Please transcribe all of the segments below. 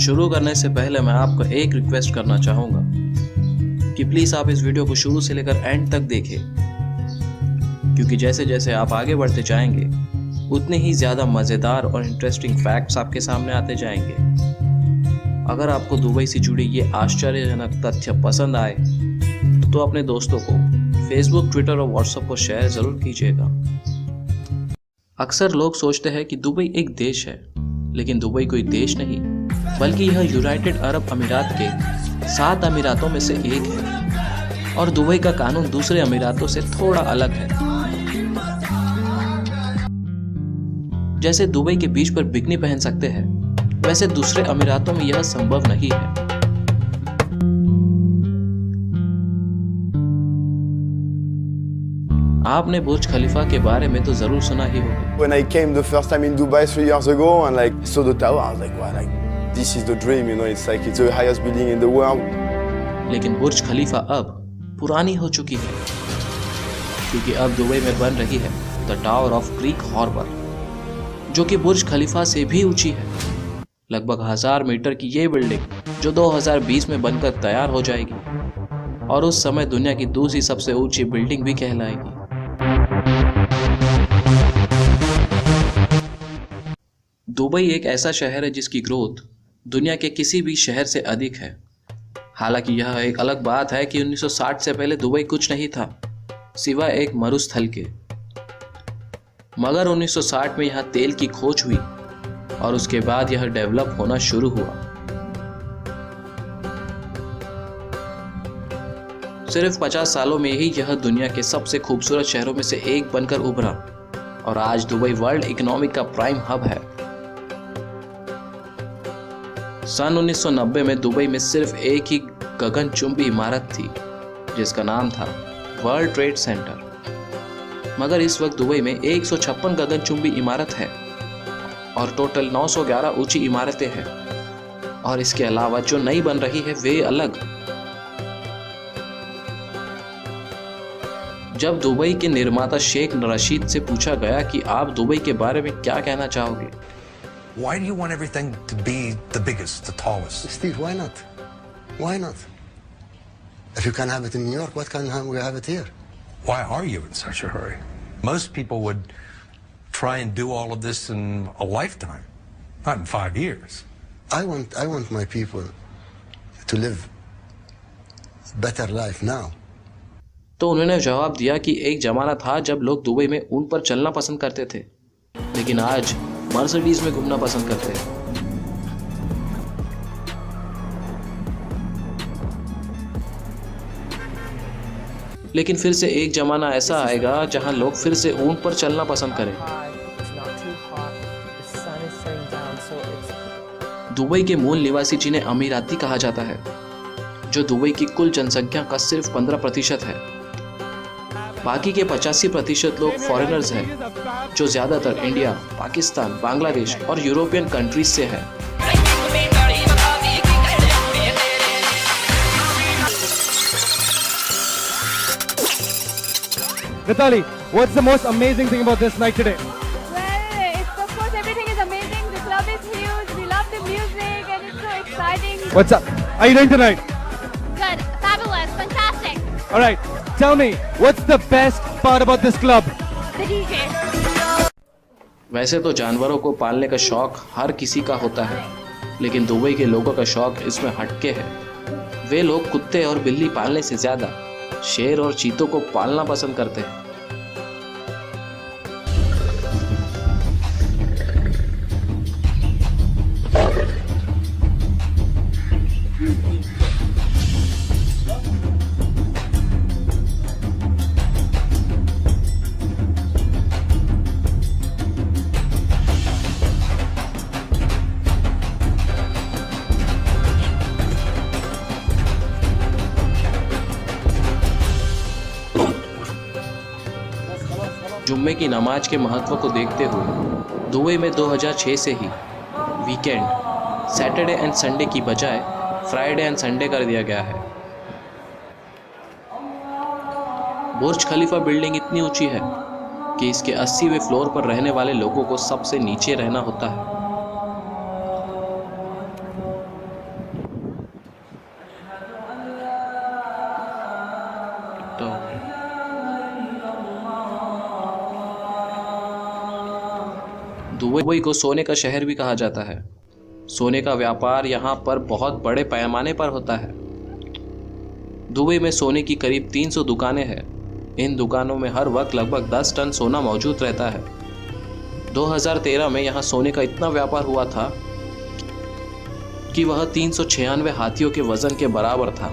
शुरू करने से पहले मैं आपको एक रिक्वेस्ट करना चाहूँगा कि प्लीज़ आप इस वीडियो को शुरू से लेकर एंड तक देखें, क्योंकि जैसे जैसे आप आगे बढ़ते जाएंगे उतने ही ज़्यादा मज़ेदार और इंटरेस्टिंग फैक्ट्स आपके सामने आते जाएंगे। अगर आपको दुबई से जुड़ी ये आश्चर्यजनक तथ्य पसंद आए तो अपने दोस्तों को फेसबुक, ट्विटर और व्हाट्सएप पर शेयर ज़रूर कीजिएगा। अक्सर लोग सोचते हैं कि दुबई एक देश है, लेकिन दुबई कोई देश नहीं बल्कि यह यूनाइटेड अरब अमीरात के 7 अमीरातों में से एक है और दुबई का कानून दूसरे अमीरातों से थोड़ा अलग है। जैसे दुबई के बीच पर बिकनी पहन सकते हैं, वैसे दूसरे अमीरातों में यह संभव नहीं है। आपने बुर्ज खलीफा के बारे में तो जरूर सुना ही होगा। When I came the first time in Dubai 3 years ago and saw the tower, I was like, wow, this is the dream, it's the highest building in the world. लेकिन बुर्ज खलीफा अब पुरानी हो चुकी है, क्योंकि अब दुबई में बन रही है the tower of Creek Harbour, जो कि बुर्ज खलीफा से भी ऊंची है। लगभग 1000 मीटर की ये बिल्डिंग जो 2020 में बनकर तैयार हो जाएगी और उस समय दुनिया की दूसरी सबसे ऊंची बिल्डिंग भी कहलाएगी। दुबई एक ऐसा शहर है जिसकी ग्रोथ दुनिया के किसी भी शहर से अधिक है। हालांकि यह एक अलग बात है कि 1960 से पहले दुबई कुछ नहीं था सिवाय एक मरुस्थल के। मगर 1960 में यहाँ तेल की खोज हुई और उसके बाद यह डेवलप होना शुरू हुआ। सिर्फ 50 सालों में ही यह दुनिया के सबसे खूबसूरत शहरों में से एक बनकर उभरा और आज दुबई वर्ल्ड इकोनॉमिक का प्राइम हब है। सन 1990 में दुबई में सिर्फ एक ही गगनचुंबी इमारत थी जिसका नाम था वर्ल्ड ट्रेड सेंटर। मगर इस वक्त दुबई में 156 गगनचुंबी इमारत है और टोटल 911 ऊंची इमारतें हैं, और इसके अलावा जो नई बन रही है वे अलग। जब दुबई के निर्माता शेख रशीद से पूछा गया कि आप दुबई के बारे में क्या कहना चाहोगे, Why do you want everything to be the biggest, the tallest? Steve, why not? Why not? If you can have it in New York, what can we have it here? Why are you in such a hurry? Most people would try and do all of this in a lifetime, not in 5 years. I want my people to live better life now. तो उन्होंने जवाब दिया कि एक जमाना था जब लोग दुबई में ऊंट पर चलना पसंद करते थे, लेकिन आज मर्सिडीज में घूमना पसंद करते हैं। लेकिन फिर से एक जमाना ऐसा आएगा जहां लोग फिर से ऊंट पर चलना पसंद करें। दुबई के मूल निवासी जिन्हें अमीराती कहा जाता है, जो दुबई की कुल जनसंख्या का सिर्फ 15% है। बाकी के 85% लोग फॉरेनर्स हैं, जो ज़्यादातर इंडिया, पाकिस्तान, बांग्लादेश और यूरोपियन कंट्रीज से हैं। Natalie, what's the most amazing thing about this night today? Well, it's of course everything is amazing. The club is huge. We love the music and it's so exciting. What's up? How are you doing tonight? Good, fabulous, fantastic. All right, tell me, what's the best part about this club? The DJ. वैसे तो जानवरों को पालने का शौक हर किसी का होता है, लेकिन दुबई के लोगों का शौक इसमें हटके है। वे लोग कुत्ते और बिल्ली पालने से ज़्यादा शेर और चीतों को पालना पसंद करते हैं। जुम्मे की नमाज के महत्व को देखते हुए दुबई में 2006 से ही वीकेंड सैटरडे एंड संडे की बजाय फ्राइडे एंड संडे कर दिया गया है। बुर्ज खलीफा बिल्डिंग इतनी ऊंची है कि इसके 80वें फ्लोर पर रहने वाले लोगों को सबसे नीचे रहना होता है। दुबई को सोने का शहर भी कहा जाता है। सोने का व्यापार यहाँ पर बहुत बड़े पैमाने पर होता है। दुबई में सोने की करीब 300 दुकानें हैं। इन दुकानों में हर वक्त लगभग 10 टन सोना मौजूद रहता है। 2013 में यहाँ सोने का इतना व्यापार हुआ था कि वह 396 हाथियों के वजन के बराबर था।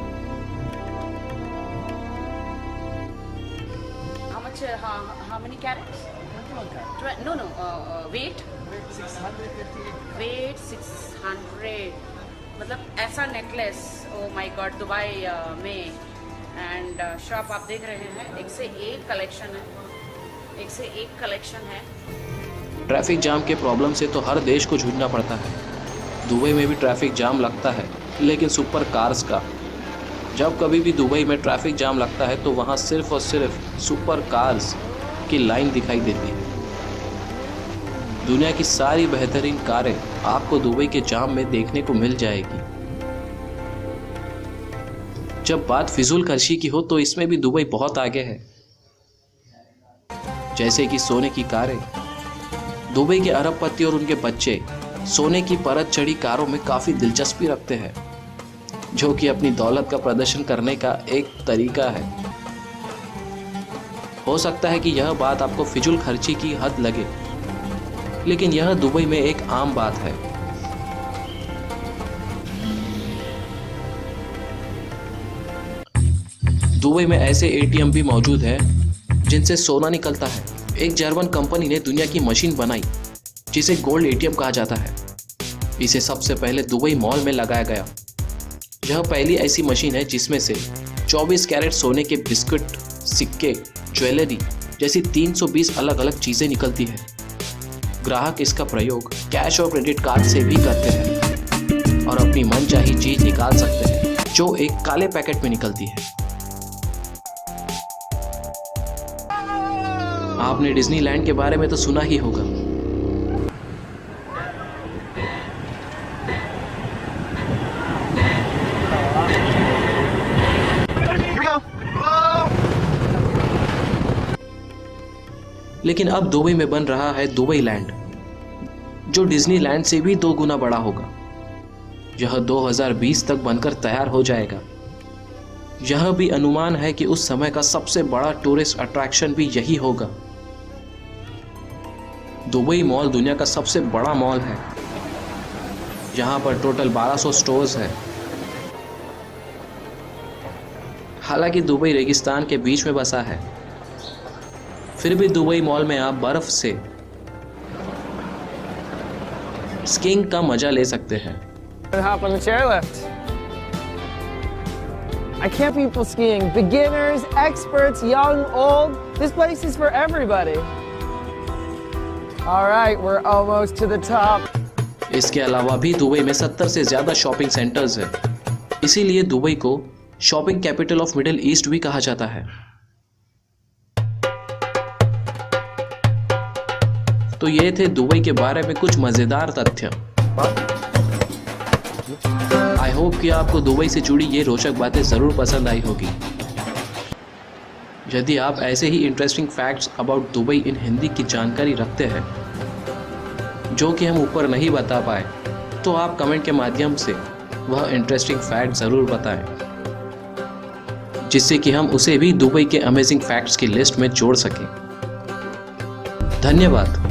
How many carats? No, weight? Weight 600. मतलब ऐसा necklace, oh my God, Dubai में। एंड शॉप आप देख रहे हैं, एक से एक कलेक्शन है। ट्रैफिक जाम के प्रॉब्लम से तो हर देश को जूझना पड़ता है। दुबई में भी ट्रैफिक जाम लगता है, लेकिन सुपर कार्स का। जब कभी भी दुबई में ट्रैफिक जाम लगता है तो वहाँ सिर्फ और सिर्फ सुपर कार्स की लाइन दिखाई देती है। दुनिया की सारी बेहतरीन कारें आपको दुबई के जाम में देखने को मिल जाएगी। जब बात फिजूल खर्ची की हो तो इसमें भी दुबई बहुत आगे है। जैसे कि सोने की कारें। दुबई के अरबपति और उनके बच्चे सोने की परत चढ़ी कारों में काफी दिलचस्पी रखते हैं, जो कि अपनी दौलत का प्रदर्शन करने का एक तरीका है। हो सकता है कि यह बात आपको फिजूल खर्ची की हद लगे, लेकिन यह दुबई में एक आम बात है। दुबई में ऐसे एटीएम भी मौजूद है जिनसे सोना निकलता है। एक जर्मन कंपनी ने दुनिया की मशीन बनाई जिसे गोल्ड एटीएम कहा जाता है। इसे सबसे पहले दुबई मॉल में लगाया गया। यह पहली ऐसी मशीन है जिसमें से 24 कैरेट सोने के बिस्कुट, सिक्के, ज्वेलरी जैसी 320 अलग अलग चीजें निकलती है। ग्राहक इसका प्रयोग कैश और क्रेडिट कार्ड से भी करते हैं और अपनी मनचाही चीज निकाल सकते हैं, जो एक काले पैकेट में निकलती है। आपने डिज्नीलैंड के बारे में तो सुना ही होगा। लेकिन अब दुबई में बन रहा है दुबई लैंड, जो डिज्नीलैंड से भी 2 गुना बड़ा होगा। यह 2020 तक बनकर तैयार हो जाएगा। यह भी अनुमान है कि उस समय का सबसे बड़ा टूरिस्ट अट्रैक्शन भी यही होगा। दुबई मॉल दुनिया का सबसे बड़ा मॉल है। यहाँ पर टोटल 1200 स्टोर्स है। हालांकि दुबई रेगिस्तान के बीच में बसा है, फिर भी दुबई मॉल में आप बर्फ से स्कीइंग का मजा ले सकते हैं। Hop on the chairlift. I can't people skiing. Beginners, experts, young, old. This place is for everybody. All right, we're almost to the top. इसके अलावा भी दुबई में 70 से ज्यादा शॉपिंग सेंटर्स हैं। इसीलिए दुबई को shopping capital of middle east भी कहा जाता है। तो ये थे दुबई के बारे में कुछ मजेदार तथ्य। आई होप कि आपको दुबई से जुड़ी ये रोचक बातें जरूर पसंद आई होगी। यदि आप ऐसे ही इंटरेस्टिंग फैक्ट्स अबाउट दुबई इन हिंदी की जानकारी रखते हैं, जो कि हम ऊपर नहीं बता पाए, तो आप कमेंट के माध्यम से वह इंटरेस्टिंग फैक्ट जरूर बताएं, जिससे कि हम उसे भी दुबई के अमेजिंग फैक्ट्स की लिस्ट में जोड़ सकें। धन्यवाद।